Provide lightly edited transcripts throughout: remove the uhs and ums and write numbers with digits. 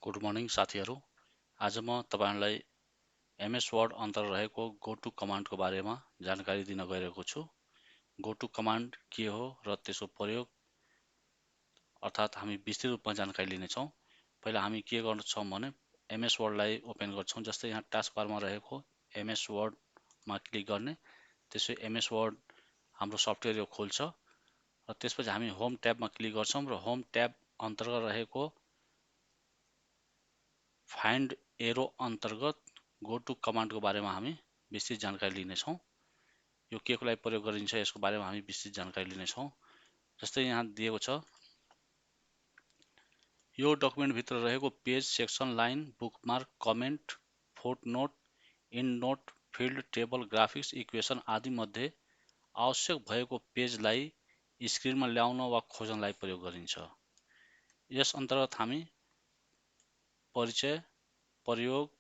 Good morning साथीहरू। आज म तपाईहरुलाई MS वर्ड अन्तर्गत रहेको गोटु कमान्डको बारेमा जानकारी दिन गइरहेको छु। गोटु कमान्ड के हो र त्यसको प्रयोग अर्थात् हामी विस्तृत रूपमा जानकारी लिनेछौँ। पहिला हामी के गर्छौँ भने MS वर्डलाई ओपन गर्छौँ। जस्तै यहाँ टास्क बारमा रहेको MS वर्डमा क्लिक गर्ने, त्यसै MS वर्ड हाम्रो सफ्टवेयर यो खोल्छ र त्यसपछि हामी होम ट्याबमा क्लिक गर्छौँ र होम ट्याब अन्तर्गत रहेको फाइन्ड एरो अन्तर्गत गोटु कमान्डको बारेमा हामी विस्तृत जानकारी लिनेछौँ। यो के को लागि प्रयोग गरिन्छ यसको बारेमा हामी विस्तृत जानकारी लिनेछौँ। जस्तै यहाँ दिएको छ, यो डकुमेन्ट भित्र रहेको page, section, line, bookmark, comment, footnote, endnote, field, table, graphics, equation आदि मध्ये आवश्यक भएको पेजलाई स्क्रिनमा ल्याउन वा खोज्नलाई प्रयोग गरिन्छ। यस अन्तर्गत हामी परिचय, प्रयोग,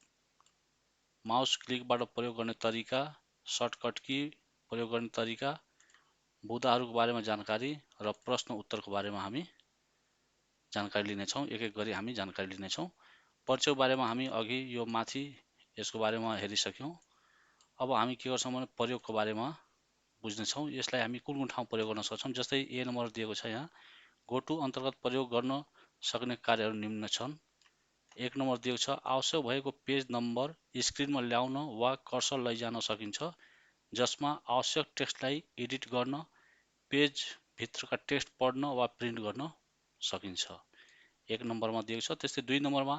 माउस क्लिकबाट प्रयोग गर्ने तरिका, सर्टकट की प्रयोग गर्ने तरिका, बुदाहरूको बारेमा जानकारी र प्रश्न उत्तरको बारेमा हामी जानकारी लिनेछौँ। एक एक गरी हामी जानकारी लिनेछौँ। परिचयको बारेमा हामी अघि यो माथि यसको बारेमा हेरिसक्यौँ। अब हामी के गर्छौँ भने प्रयोगको बारेमा बुझ्नेछौँ। यसलाई हामी कुन कुन ठाउँ प्रयोग गर्न सक्छौँ। जस्तै ए नम्बर दिएको छ, यहाँ गोटु अन्तर्गत प्रयोग गर्न सक्ने कार्यहरू निम्न छन्। एक नम्बर दिएको छ, आवश्यक भएको पेज नम्बर स्क्रिनमा ल्याउन वा कर्सर लैजान सकिन्छ, जसमा आवश्यक टेक्स्टलाई एडिट गर्न, पेज भित्रका टेक्स्ट पढ्न वा प्रिन्ट गर्न सकिन्छ। एक नम्बरमा दिएको छ। त्यस्तै दुई नम्बरमा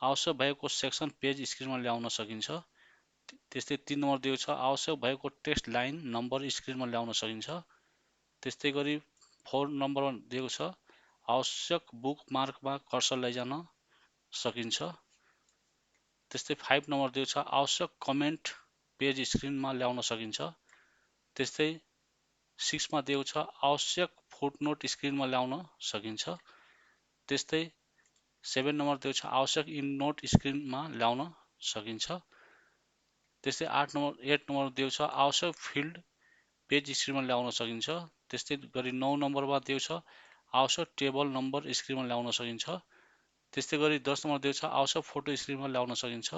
आवश्यक भएको सेक्सन पेज स्क्रिनमा ल्याउन सकिन्छ। त्यस्तै तीन नम्बर दिएको छ, आवश्यक भएको टेक्स्ट लाइन नम्बर स्क्रिनमा ल्याउन सकिन्छ। त्यस्तै गरी फोर नम्बरमा दिएको छ, आवश्यक बुकमार्कमा कर्सर लैजान सकिन्छ। त्यस्तै 5 नम्बर दिएको छ, आवश्यक कमेन्ट पेज स्क्रिनमा ल्याउन सकिन्छ। त्यस्तै 6 मा दिएको छ, आवश्यक फुटनोट स्क्रिनमा ल्याउन सकिन्छ। त्यस्तै 7 नम्बर दिएको छ, आवश्यक इन्डनोट स्क्रिनमा ल्याउन सकिन्छ। त्यस्तै 8 नम्बर दिएको छ, आवश्यक फिल्ड पेज स्क्रिनमा ल्याउन सकिन्छ। त्यस्तै गरी 9 नम्बरमा दिएको छ, आवश्यक टेबल नम्बर स्क्रिनमा ल्याउन सकिन्छ। त्यस्तै गरी 10 नम्बर दिएको छ, आवश्यक फोटो स्क्रिनमा ल्याउन सकिन्छ।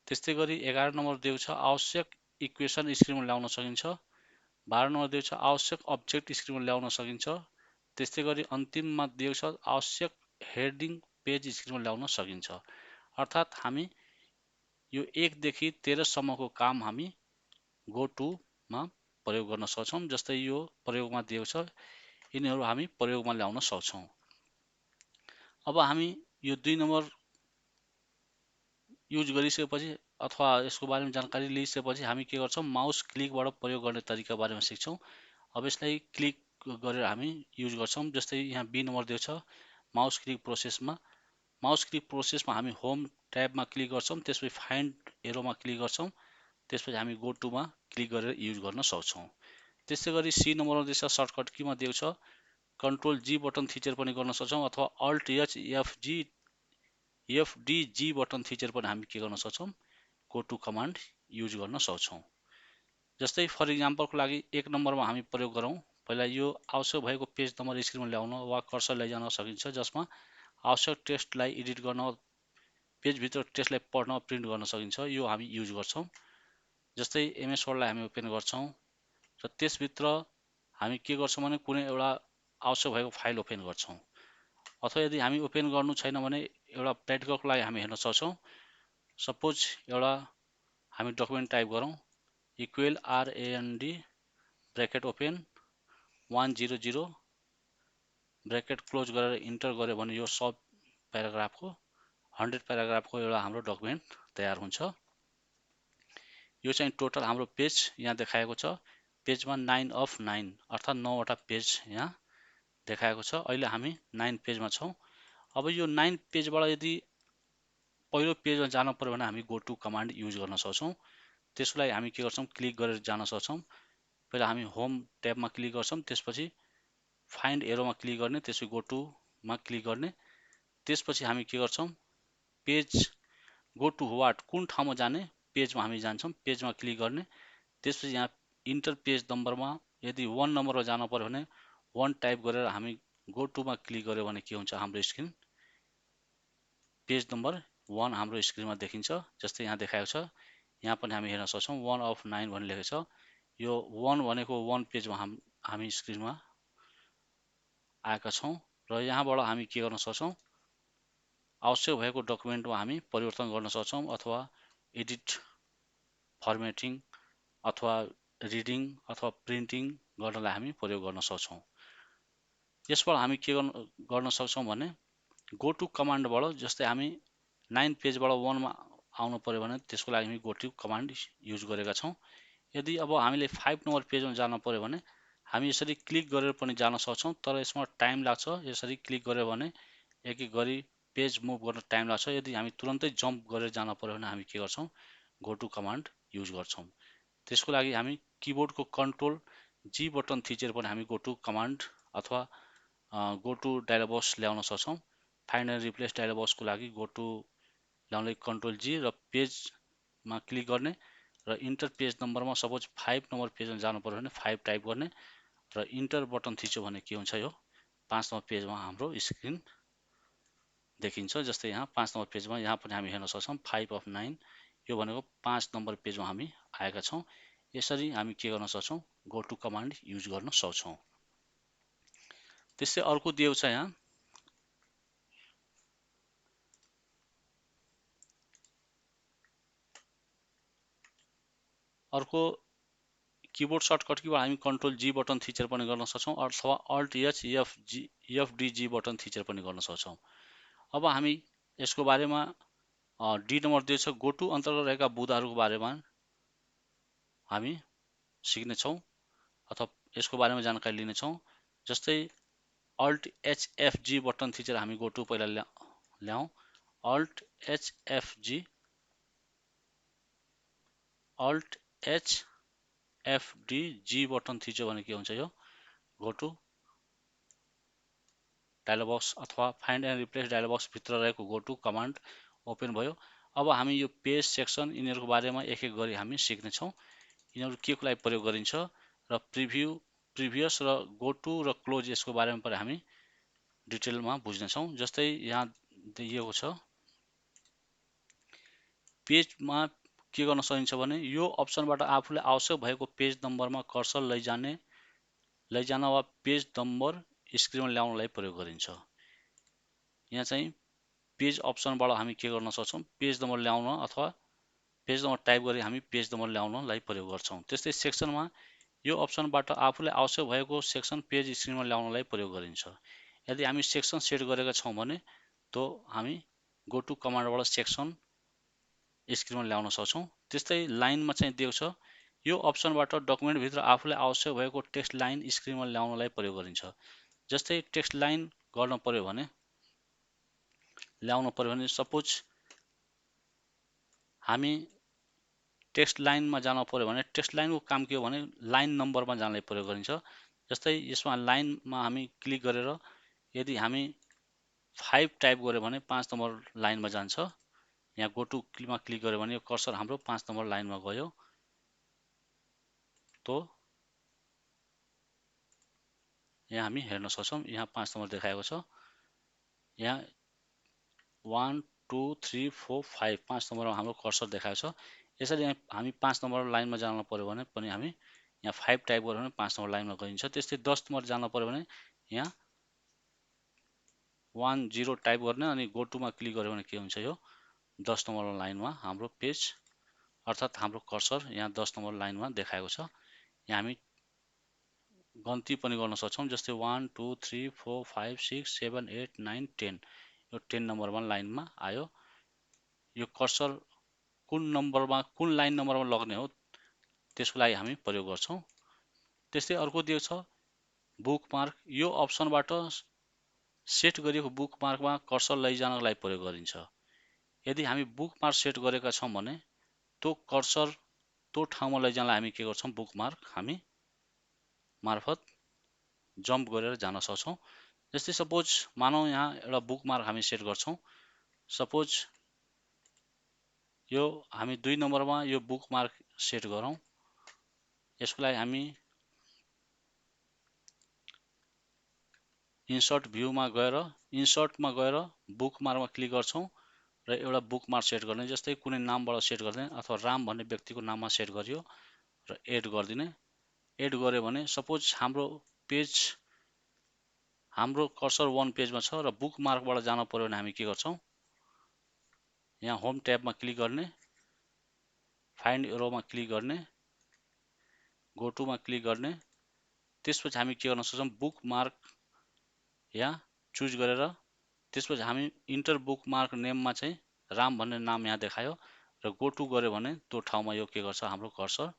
त्यस्तै गरी 11 नम्बर दिएको छ, आवश्यक इक्वेसन स्क्रिनमा ल्याउन सकिन्छ। 12 नम्बर दिएको छ, आवश्यक अब्जेक्ट स्क्रिनमा ल्याउन सकिन्छ। त्यस्तै गरी अन्तिममा दिएको छ, आवश्यक हेडिङ पेज स्क्रिनमा ल्याउन सकिन्छ। अर्थात् हामी यो 1 देखि 13 सम्मको काम हामी गोटुमा प्रयोग गर्न सक्छौँ। जस्तै यो प्रयोगमा दिएको छ, यिनीहरू हामी प्रयोगमा ल्याउन सक्छौँ। अब हामी यो 2 नम्बर युज गरिसकेपछि अथवा यसको बारेमा जानकारी लिइसकेपछि हामी के गर्छौँ, माउस क्लिकबाट प्रयोग गर्ने तरिका बारेमा सिक्छौँ। अब यसलाई क्लिक गरेर हामी युज गर्छौँ। जस्तै यहाँ बी नम्बर दिएको छ, माउस क्लिक प्रोसेसमा हामी होम ट्याबमा क्लिक गर्छौँ। त्यसपछि फाइन्ड एरोमा क्लिक गर्छौँ। त्यसपछि हामी गोटुमा क्लिक गरेर युज गर्न सक्छौँ। त्यसै गरी सी नम्बरमा दिएको छ, सर्टकट कीमा दिएको छ, कन्ट्रोल जी बटन थिचेर पनि गर्न सक्छौँ अथवा अल्ट एच एफडी बटन थिचेर पनि हामी के गर्न सक्छौँ, गोटु कमान्ड युज गर्न सक्छौँ। जस्तै फर इक्जाम्पलको लागि 1 नम्बरमा हामी प्रयोग गरौँ। पहिला यो आवश्यक भएको पेज नम्बर स्क्रिनमा ल्याउन वा कर्सर लैजान सकिन्छ, जसमा आवश्यक टेक्स्टलाई एडिट गर्न, पेजभित्र टेक्स्टलाई पढ्न, प्रिन्ट गर्न सकिन्छ। यो हामी युज गर्छौँ। जस्तै MS वर्डलाई हामी ओपन गर्छौँ र त्यसभित्र हामी के गर्छौँ भने कुनै एउटा आवश्यक भएको फाइल ओपन गर्छौँ। अथवा यदि हामी ओपन गर्नु छैन भने एउटा प्र्याक्टिकलको लागि हामी हेर्न सक्छौँ। सपोज एउटा हामी डकुमेन्ट टाइप गरौँ, equal RAND bracket open 100 bracket close गरेर इन्टर गर्यो भने यो सब प्याराग्राफको 100 प्याराग्राफको एउटा हाम्रो डकुमेन्ट तयार हुन्छ। यो चाहिँ टोटल हाम्रो पेज यहाँ देखाएको छ। पेजमा 9 अफ 9 अर्थात् 9 वटा पेज यहाँ देखाएको छ। अहिले हामी 9 पेजमा छौँ। अब यो 9 पेजबाट यदि पहिलो पेजमा जान पर्यो भने हामी गोटु कमान्ड युज गर्न सक्छौँ। त्यसको लागि हामी के गर्छौँ, क्लिक गरेर जान सक्छौँ। पहिला हामी होम ट्याबमा क्लिक गर्छौँ, त्यसपछि फाइन्ड एरोमा क्लिक गर्ने, त्यसपछि गोटुमा क्लिक गर्ने। त्यसपछि हामी के गर्छौँ, पेज गोटु वाट कुन ठाउँमा जाने, पेजमा हामी जान्छौँ। पेजमा क्लिक गर्ने, त्यसपछि यहाँ इन्टर पेज नम्बरमा यदि 1 नम्बरमा जान पर्यो भने 1 टाइप गरेर हामी गोटुमा क्लिक गर्यो भने के हुन्छ, हाम्रो स्क्रिन पेज नम्बर 1 हाम्रो स्क्रिनमा देखिन्छ। जस्तै यहाँ देखाएको छ, यहाँ पनि हामी हेर्न सक्छौँ 1 of 9 भन्ने लेखेको छ। यो 1 भनेको 1 पेजमा हामी स्क्रिनमा आएका छौँ र यहाँबाट हामी के गर्न सक्छौँ, आवश्यक भएको डकुमेन्टमा हामी परिवर्तन गर्न सक्छौँ अथवा एडिट, फर्मेटिङ अथवा रिडिङ अथवा प्रिन्टिङ गर्नलाई हामी प्रयोग गर्न सक्छौँ। यसबाट हामी के गर्न सक्छौँ भने गो टु कमान्डबाट, जस्तै हामी 9 पेजबाट 1 मा आउनु पर्यो भने त्यसको लागि हामी गो टु कमान्ड युज गरेका छौँ। यदि अब हामीले 5 नम्बर पेजमा जान पर्यो भने हामी यसरी क्लिक गरेर पनि जान सक्छौँ, तर यसमा टाइम लाग्छ। यसरी क्लिक गर्यो भने एक एक गरी पेज मुभ गर्न टाइम लाग्छ। यदि हामी तुरन्तै जम्प गरेर जान पर्यो भने हामी के गर्छौँ, गो टु कमान्ड युज गर्छौँ। त्यसको लागि हामी किबोर्डको कन्ट्रोल जी बटन थिचेर पनि हामी गो टु कमान्ड अथवा गो टु डायलग बक्स ल्याउन सक्छौँ। फाइन्ड एन्ड रिप्लेस डायलग बक्सको लागि गो टु ल्याउनलाई कन्ट्रोल जी र पेजमा क्लिक गर्ने र इन्टर पेज नम्बरमा सपोज 5 नम्बर पेजमा जानु पर्यो भने 5 टाइप गर्ने र इन्टर बटन थिच्यो भने के हुन्छ, यो 5 नम्बर पेजमा हाम्रो स्क्रिन देखिन्छ। जस्तै यहाँ 5 नम्बर पेजमा यहाँ पनि हामी हेर्न सक्छौँ 5 of 9, यो भनेको 5 नम्बर पेजमा हामी आएका छौँ। यसरी हामी के गर्न सक्छौँ, गो टु कमान्ड युज गर्न सक्छौँ। त्यस्तै अर्को दिएको छ यहाँ, अर्को किबोर्ड सर्टकट कीबाट हामी कन्ट्रोल जी बटन थिचेर पनि गर्न सक्छौँ अथवा alt H F D G button थिचेर पनि गर्न सक्छौँ। अब हामी यसको बारेमा डी नम्बर दिएको छ गो टु अन्तर्गत रहेका बुदाहरूको बारेमा हामी सिक्नेछौँ अथवा यसको बारेमा जानकारी लिनेछौँ। जस्तै अल्ट एच एफजी बटन थिचेर हामी गो टु पहिला ल्याउँ। Alt H F G, alt H F D G button थिच्यो भने के हुन्छ, यो गो टु डायलग बक्स अथवा find and replace dialog box भित्र रहेको गो टु कमान्ड ओपन भयो। अब हामी यो पेज, सेक्सन यिनीहरूको बारेमा एक एक गरी हामी सिक्नेछौँ। यिनीहरू के को लागि प्रयोग गरिन्छ र प्रिभियस र गो टु र क्लोज यसको बारेमा पनि हामी डिटेलमा बुझ्नेछौँ। जस्तै यहाँ दिएको छ, पेजमा के गर्न सकिन्छ भने यो अप्सनबाट आफूले आवश्यक भएको पेज नम्बरमा कर्सर लैजान वा पेज नम्बर स्क्रिनमा ल्याउनलाई प्रयोग गरिन्छ। यहाँ चाहिँ पेज अप्सनबाट हामी के गर्न सक्छौँ, पेज नम्बर ल्याउन अथवा पेज नम्बर टाइप गरी हामी पेज नम्बर ल्याउनलाई प्रयोग गर्छौँ। त्यस्तै सेक्सनमा यो अप्सनबाट आफूले आवश्यक भएको सेक्सन पेज स्क्रिनमा ल्याउनलाई प्रयोग गरिन्छ। यदि हामी सेक्सन सेट गरेका छौँ भने तो हामी गो टु कमान्डबाट सेक्सन स्क्रिनमा ल्याउन सक्छौँ। त्यस्तै लाइनमा चाहिँ दिएको छ, यो अप्सनबाट डकुमेन्टभित्र आफूले आवश्यक भएको टेक्स्ट लाइन स्क्रिनमा ल्याउनलाई प्रयोग गरिन्छ। जस्तै टेक्स्ट लाइन गर्न पर्यो भने, ल्याउन पर्यो भने सपोज हामी टेक्स्ट लाइनमा जान पर्यो भने टेक्स्ट लाइनको काम के हो भने लाइन नम्बरमा जानलाई प्रयोग गरिन्छ। जस्तै यसमा लाइनमा हामी क्लिक गरेर यदि हामी 5 टाइप गर्यो भने 5 नम्बर लाइनमा जान्छ। यहाँ गो टु मा क्लिक गर्यो भने यो कर्सर हाम्रो 5 नम्बर लाइनमा गयो। तो यहाँ हामी हेर्न सक्छौँ, यहाँ 5 नम्बर देखाएको छ। यहाँ 1 2 3 4 5 5 नम्बरमा हाम्रो कर्सर देखाएको छ। यसरी हामी 5 नम्बर लाइनमा जान पर्यो भने पनि हामी यहाँ 5 टाइप गर्यो भने 5 नम्बर लाइनमा गइन्छ। त्यस्तै 10 नम्बर जान पर्यो भने यहाँ 1 0 टाइप गर्ने अनि गो टुमा क्लिक गर्यो भने के हुन्छ, यो 10 नम्बर लाइनमा हाम्रो पेज अर्थात् हाम्रो कर्सर यहाँ 10 नम्बर लाइनमा देखाएको छ। यहाँ हामी गन्ती पनि गर्न सक्छौँ। जस्तै 1 2 3 4 5 6 7 8 9 10, यो 10 नम्बरमा लाइनमा आयो। यो कर्सर कुन लाइन नम्बरमा लग्ने हो त्यसको लागि हामी प्रयोग गर्छौँ। त्यस्तै अर्को दिएको छ बुकमार्क, यो अप्सनबाट सेट गरिएको बुकमार्कमा कर्सर लैजानको लागि प्रयोग गरिन्छ। यदि हामी बुकमार्क सेट गरेका छौँ भने त्यो कर्सर त्यो ठाउँमा लैजानलाई हामी के गर्छौँ, बुकमार्क हामी मार्फत जम्प गरेर जान सक्छौँ। जस्तै सपोज मानौँ यहाँ एउटा बुकमार्क हामी सेट गर्छौँ। सपोज यो हामी 2 नम्बरमा यो बुकमार्क सेट गरौँ। यसको लागि हामी इन्सर्ट भ्यूमा गएर इन्सर्टमा गएर बुकमार्कमा क्लिक गर्छौँ र एउटा बुकमार्क सेट गर्ने। जस्तै कुनै नामबाट सेट गर्ने अथवा राम भन्ने व्यक्तिको नाममा सेट गरियो र एड गरिदिने। एड गर्यो भने सपोज हाम्रो कर्सर 1 पेजमा छ र बुकमार्कबाट जान पर्यो भने हामी के गर्छौँ, यहाँ होम ट्याबमा क्लिक गर्ने, फाइन्ड एरोमा क्लिक गर्ने, गो टुमा क्लिक गर्ने। त्यसपछि हामी के गर्न सक्छौँ, बुकमार्क यहाँ चुज गरेर त्यसपछि हामी इन्टर बुकमार्क नेममा चाहिँ राम भन्ने नाम यहाँ देखायो र गो टु गऱ्यो भने त्यो ठाउँमा यो के गर्छ, हाम्रो कर्सर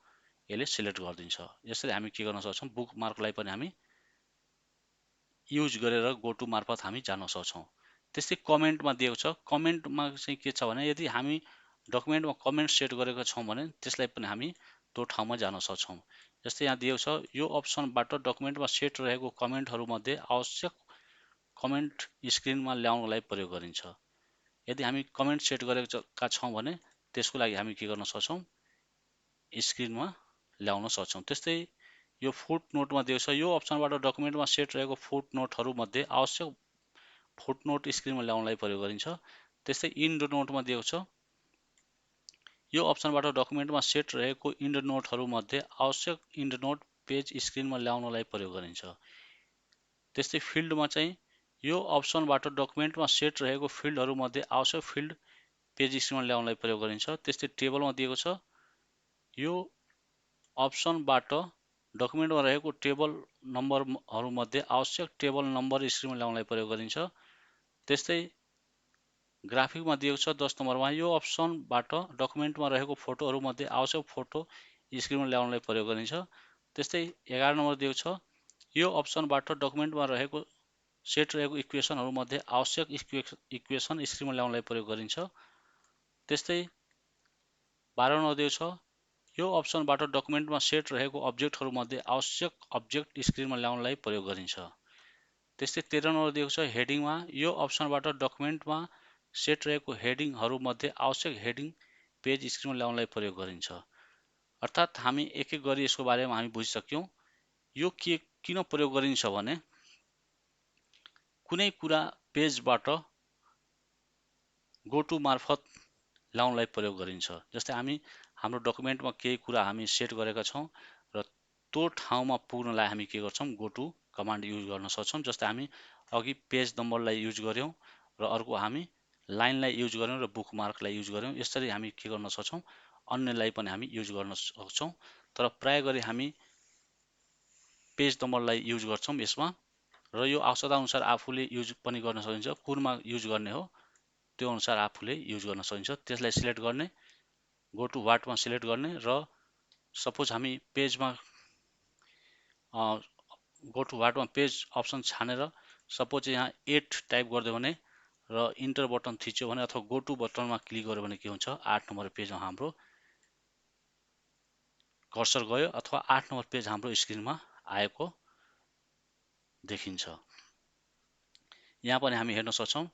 यसले सिलेक्ट गरिदिन्छ। यसरी हामी के गर्न सक्छौँ, बुकमार्कलाई पनि हामी युज गरेर गो टु मार्फत हामी जान सक्छौँ। त्यस्तै कमेन्टमा दिएको छ। कमेन्टमा चाहिँ के छ भने यदि हामी डकुमेन्टमा कमेन्ट सेट गरेका छौँ भने त्यसलाई पनि हामी त्यो ठाउँमा जान सक्छौँ। जस्तै यहाँ दिएको छ, यो अप्सनबाट डकुमेन्टमा सेट रहेको कमेन्टहरूमध्ये आवश्यक कमेन्ट स्क्रिनमा ल्याउनलाई प्रयोग गरिन्छ। यदि हामी कमेन्ट सेट गरेका छौँ भने त्यसको लागि हामी के गर्न सक्छौँ, स्क्रिनमा ल्याउन सक्छौँ। त्यस्तै यो फुट नोटमा दिएको छ, यो अप्सनबाट डकुमेन्टमा सेट रहेको फुट नोटहरूमध्ये आवश्यक फुट नोट स्क्रिनमा ल्याउनलाई प्रयोग गरिन्छ। त्यस्तै इन्ड नोटमा दिएको छ, यो अप्सनबाट डकुमेन्टमा सेट रहेको इन्ड नोटहरूमध्ये आवश्यक इन्ड नोट पेज स्क्रिनमा ल्याउनलाई प्रयोग गरिन्छ। त्यस्तै फिल्डमा चाहिँ यो अप्सनबाट डकुमेन्टमा सेट रहेको फिल्डहरूमध्ये आवश्यक फिल्ड पेज स्क्रिनमा ल्याउनलाई प्रयोग गरिन्छ। त्यस्तै टेबलमा दिएको छ, यो अप्सनबाट डकुमेन्टमा रहेको टेबल नम्बरहरूमध्ये आवश्यक टेबल नम्बर स्क्रिनमा ल्याउनलाई प्रयोग गरिन्छ। त्यस्तै ग्राफिकमा दिएको छ 10 नम्बरमा, यो अप्सनबाट डकुमेन्टमा रहेको फोटोहरूमध्ये आवश्यक फोटो स्क्रिनमा ल्याउनलाई प्रयोग गरिन्छ। त्यस्तै 11 नम्बर दिएको छ, यो अप्सनबाट डकुमेन्टमा रहेको सेट रहेको इक्वेसनहरूमध्ये आवश्यक इक्वेसन स्क्रिनमा ल्याउनलाई प्रयोग गरिन्छ। त्यस्तै 12 नम्बर दिएको छ, यो अप्सनबाट डकुमेन्टमा सेट रहेको अब्जेक्टहरूमध्ये आवश्यक अब्जेक्ट स्क्रिनमा ल्याउनलाई प्रयोग गरिन्छ। त्यस्तै 13 नम्बर दिएको छ, हेडिङमा यो अप्सनबाट डकुमेन्टमा सेट रहेको हेडिङहरूमध्ये आवश्यक हेडिङ पेज स्क्रिनमा ल्याउनलाई प्रयोग गरिन्छ। अर्थात् हामी एक एक गरी यसको बारेमा हामी बुझिसक्यौँ। यो किन प्रयोग गरिन्छ भने कुनै कुरा पेजबाट गो टु मार्फत ल्याउनलाई प्रयोग गरिन्छ। जस्तै हाम्रो डकुमेन्टमा केही कुरा हामी सेट गरेका छौँ र त्यो ठाउँमा पुग्नलाई हामी के गर्छौँ, गो टु कमान्ड युज गर्न सक्छौँ। जस्तै हामी अघि पेज नम्बरलाई युज गर्यौँ र अर्को हामी लाइनलाई युज गर्यौँ र बुकमार्कलाई युज गर्यौँ। यसरी हामी के गर्न सक्छौँ, अन्यलाई पनि हामी युज गर्न सक्छौँ। तर प्राय गरी हामी पेज नम्बरलाई युज गर्छौँ यसमा, र यो आवश्यकता अनुसार आफूले युज पनि गर्न सकिन्छ। कुनमा युज गर्ने हो त्यो अनुसार आफूले युज गर्न सकिन्छ। त्यसलाई सिलेक्ट गर्ने, गो टु व्हाटमा सिलेक्ट गर्ने र सपोज हामी पेजमा गो टु व्हाटमा पेज अप्सन छानेर सपोज यहाँ 8 टाइप गरिदियो भने र इन्टर बटन थिच्यो भने अथवा गो टु बटनमा क्लिक गर्यो भने के हुन्छ, 8 नम्बर पेजमा हाम्रो कर्सर गयो अथवा 8 नम्बर पेज हाम्रो स्क्रिनमा आएको देखिन्छ। यहाँ पनि हामी हेर्न सक्छौँ,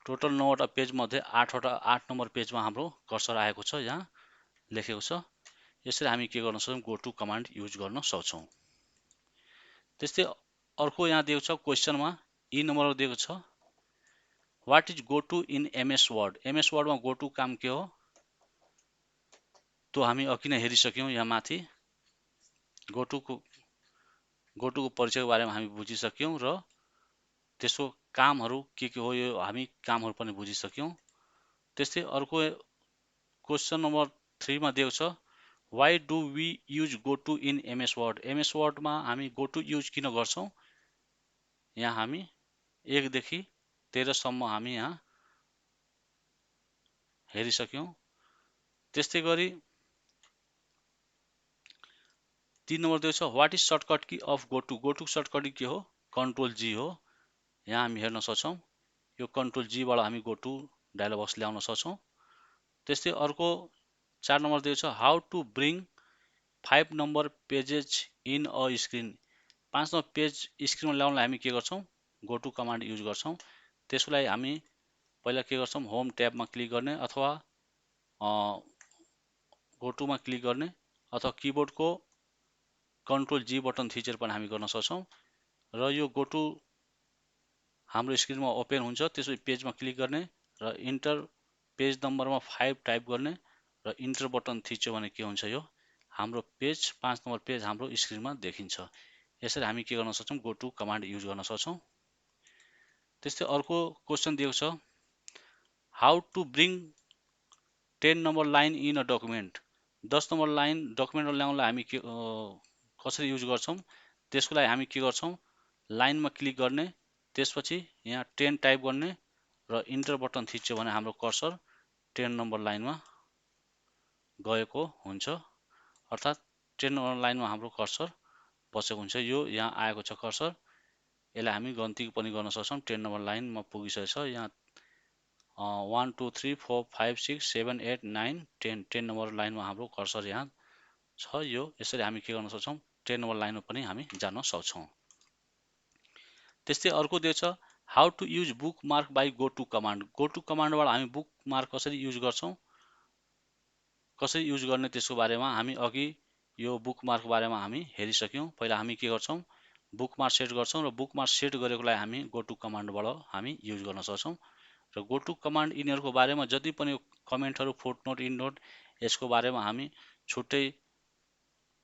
टोटल 9वटा पेज मध्ये 8 नम्बर पेजमा हाम्रो कर्सर आएको छ, यहाँ लेखेको छ। यसरी हामी के गर्न सक्छौँ, गो टु कमान्ड युज गर्न सक्छौँ। त्यस्तै अर्को यहाँ दिएको छ, क्वेसनमा ई नम्बर दिएको छ, what is go to in MS Word. MS वर्डमा गो टु काम के हो त्यो हामी अघि नै हेरिसक्यौँ। यहाँ माथि गो टुको परिचयको बारेमा हामी बुझिसक्यौँ र त्यसको कामहरू के हो यो हामी कामहरू पनि बुझिसक्यौँ। त्यस्तै अर्को क्वेसन नम्बर 3 मा दिएको छ, why do we use go to in MS Word. MS वर्डमा हामी गो टु युज किन गर्छौँ, यहाँ हामी 1 देखि 13 सम्म हामी यहाँ हेरिसक्यौँ। त्यस्तै गरी 3 नम्बर दिएको छ, what is shortcut key of go to. Go to shortcut के हो, कन्ट्रोल जी हो। यहाँ हामी हेर्न सक्छौँ, यो कन्ट्रोल जी बाट हामी गो टु डायलग बक्स ल्याउन सक्छौँ। त्यस्तै अर्को 4 नम्बर दिएको छ, how to bring 5 number pages in a screen. 5 number page स्क्रिनमा ल्याउनलाई हामी के गर्छौँ, गो टु कमान्ड युज गर्छौँ। त्यसको लागि हामी पहिला के गर्छौँ, होम ट्याबमा क्लिक गर्ने अथवा गो टुमा क्लिक गर्ने अथवा किबोर्डको कन्ट्रोल जी बटन थिचेर पनि हामी गर्न सक्छौँ। र यो गो टु हाम्रो स्क्रिनमा ओपन हुन्छ। त्यसपछि पेजमा क्लिक गर्ने र इन्टर पेज नम्बरमा 5 टाइप गर्ने र इन्टर बटन थिच्यो भने के हुन्छ, यो हाम्रो पेज 5 नम्बर पेज हाम्रो स्क्रिनमा देखिन्छ। यसरी हामी के गर्न सक्छौँ, गो टु कमान्ड युज गर्न सक्छौँ। त्यस्तै अर्को क्वेसन दिएको छ, how to bring 10 number line in a document. 10 number line डकुमेन्टमा ल्याउनलाई हामी कसरी युज गर्छौँ, त्यसको लागि हामी के गर्छौँ, लाइनमा क्लिक गर्ने, त्यसपछि यहाँ 10 टाइप गर्ने र इन्टर बटन थिच्यो भने हाम्रो कर्सर 10 नम्बर लाइनमा गएको हुन्छ, अर्थात् 10 नम्बर लाइनमा हाम्रो कर्सर बसेको हुन्छ। यो यहाँ आएको छ कर्सर, यसलाई हामी गन्ती पनि गर्न सक्छौँ। 10 नम्बर लाइनमा पुगिसकेको छ, यहाँ 1 2 3 4 5 6 7 8 9 10 10 नम्बर लाइनमा हाम्रो कर्सर यहाँ छ। यो यसरी हामी के गर्न सक्छौँ, 10 नम्बर लाइनमा पनि हामी जान सक्छौँ। त्यस्तै अर्को दिएको छ, how to use bookmark by go to command. Go to कमान्डबाट हामी बुक मार्क कसरी युज गर्छौँ, कसरी युज गर्ने त्यसको बारेमा हामी अघि यो बुक मार्क बारेमा हामी हेरिसक्यौँ। पहिला हामी के गर्छौँ, बुक मार्क सेट गर्छौँ र बुक मार्क सेट गरेकोलाई हामी गो टु कमान्डबाट हामी युज गर्न सक्छौँ। र गो टु कमान्ड यिनीहरूको बारेमा जति पनि कमेन्टहरू, फुटनोट, इन्डनोट, यसको बारेमा हामी छुट्टै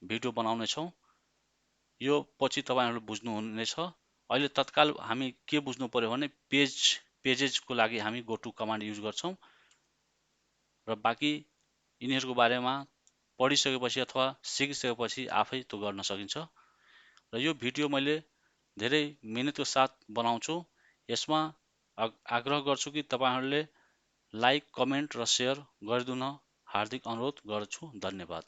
भिडियो बनाउनेछौँ। यो पछि तपाईँहरूले बुझ्नुहुनेछ। अहिले तत्काल हामी के बुझ्नु पर्यो भने पेजेसको लागि हामी गो टु कमान्ड युज गर्छौँ र बाँकी यिनीहरूको बारेमा पढिसकेपछि अथवा सिकिसकेपछि आफै त्यो गर्न सकिन्छ। र यो भिडियो मैले धेरै मिहिनेतको साथ बनाउँछु। यसमा आग्रह गर्छु कि तपाईँहरूले लाइक, कमेन्ट र सेयर गरिदिन हार्दिक अनुरोध गर्छु। धन्यवाद।